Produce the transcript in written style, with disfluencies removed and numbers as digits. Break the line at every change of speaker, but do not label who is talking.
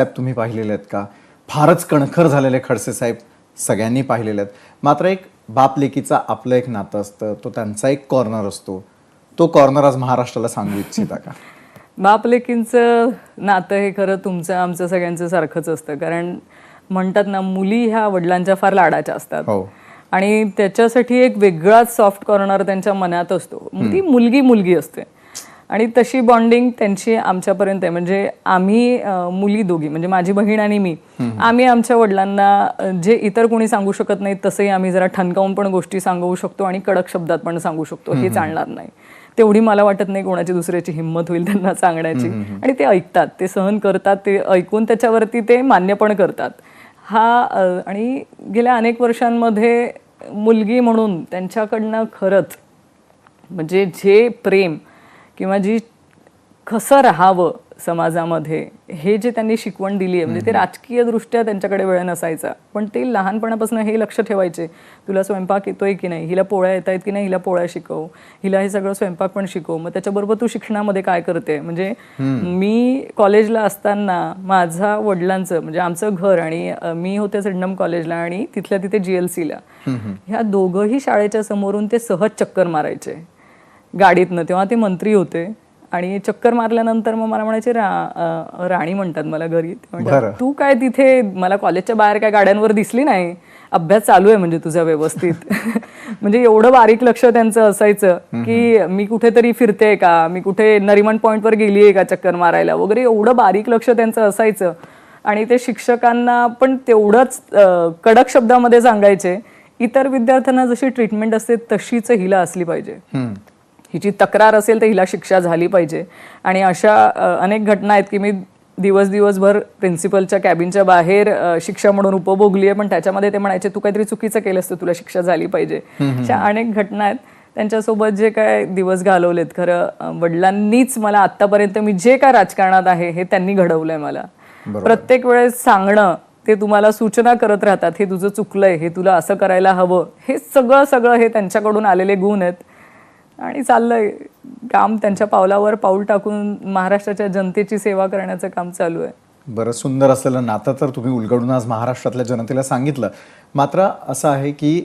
साहेब तुम्ही पाहिलेले आहेत का? फारच कणखर झालेले खडसे साहेब सगळ्यांनी पाहिलेले आहेत. मात्र एक बाप लेकीचा आपलं एक नातं असतं, तो त्यांचा एक कॉर्नर असतो. तो कॉर्नर आज महाराष्ट्राला सांगू इच्छिता का?
बाप लेकींचं नातं हे खरं तुमचं आमचं सगळ्यांचं सारखंच असतं. कारण म्हणतात ना, मुली ह्या वडिलांच्या फार लाडाच्या असतात.
हो.
आणि त्याच्यासाठी एक वेगळाच सॉफ्ट कॉर्नर त्यांच्या मनात असतो. ती मुलगी मुलगी असते आणि तशी बॉन्डिंग त्यांची आमच्यापर्यंत आहे. म्हणजे आम्ही मुली दोघी, म्हणजे माझी बहीण आणि मी, आम्ही आमच्या वडिलांना जे इतर कोणी सांगू शकत नाही तसंही आम्ही जरा ठणकावून पण गोष्टी सांगू शकतो आणि कडक शब्दात पण सांगू शकतो. हे चालणार नाही तेवढी मला वाटत नाही कोणाची दुसऱ्याची हिंमत होईल त्यांना सांगण्याची. आणि ते ऐकतात, ते सहन करतात, ते ऐकून त्याच्यावरती ते मान्य पण करतात. आणि गेल्या अनेक वर्षांमध्ये मुलगी म्हणून त्यांच्याकडनं खरंच म्हणजे जे प्रेम किंवा जी कसं राहावं समाजामध्ये हे जे त्यांनी शिकवण दिली आहे, म्हणजे ते राजकीय दृष्ट्या त्यांच्याकडे वेळ नसायचा, पण ते लहानपणापासून हे लक्ष ठेवायचे, तुला स्वयंपाक येतोय की नाही, हिला पोळ्या येत आहेत की नाही, हिला पोळ्या शिकव, हिला हे सगळं स्वयंपाक पण शिकव, मग त्याच्याबरोबर तू शिक्षणामध्ये काय करते. म्हणजे मी कॉलेजला असताना माझा वडिलांचं म्हणजे आमचं घर आणि मी होते सिडनम कॉलेजला आणि तिथल्या तिथे GLCला, ह्या दोघंही शाळेच्या समोरून ते सहज चक्कर मारायचे गाडीतनं. तेव्हा ते मंत्री होते आणि चक्कर मारल्यानंतर मग मला म्हणायचे राणी म्हणतात मला घरी. म्हणतात तू काय तिथे, मला कॉलेजच्या बाहेर काय गाड्यांवर दिसली नाही, अभ्यास चालू आहे म्हणजे तुझा व्यवस्थित. म्हणजे एवढं बारीक लक्ष त्यांचं असायचं की मी कुठेतरी फिरते का, मी कुठे नरिमन पॉईंटवर गेली आहे का चक्कर मारायला वगैरे, एवढं बारीक लक्ष त्यांचं असायचं. आणि ते शिक्षकांना पण तेवढंच कडक शब्दामध्ये सांगायचे, इतर विद्यार्थ्यांना जशी ट्रीटमेंट असते तशीच हिला असली पाहिजे, हिची तक्रार असेल तर हिला शिक्षा झाली पाहिजे. आणि अशा अनेक घटना आहेत की मी दिवसभर प्रिन्सिपलच्या कॅबिनच्या बाहेर शिक्षा म्हणून उपभोगली आहे, पण त्याच्यामध्ये ते म्हणायचे तू काहीतरी चुकीचं केलंस तर तुला शिक्षा झाली पाहिजे. अशा अनेक घटना आहेत. त्यांच्यासोबत जे काय दिवस घालवलेत, खरं वडिलांनीच मला आत्तापर्यंत मी जे काय राजकारणात आहे हे त्यांनी घडवलंय. मला प्रत्येक वेळेस सांगणं, ते तुम्हाला सूचना करत राहतात, हे तुझं चुकलंय, हे तुला असं करायला हवं, हे सगळं हे त्यांच्याकडून आलेले गुण आहेत. आणि चाललंय काम, त्यांच्या पावलावर पाऊल टाकून महाराष्ट्राच्या जनतेची सेवा करण्याचं काम चालू आहे.
बरं, सुंदर असलेलं नातं तर तुम्ही उलगडून आज महाराष्ट्रातल्या जनतेला सांगितलं. मात्र असं आहे की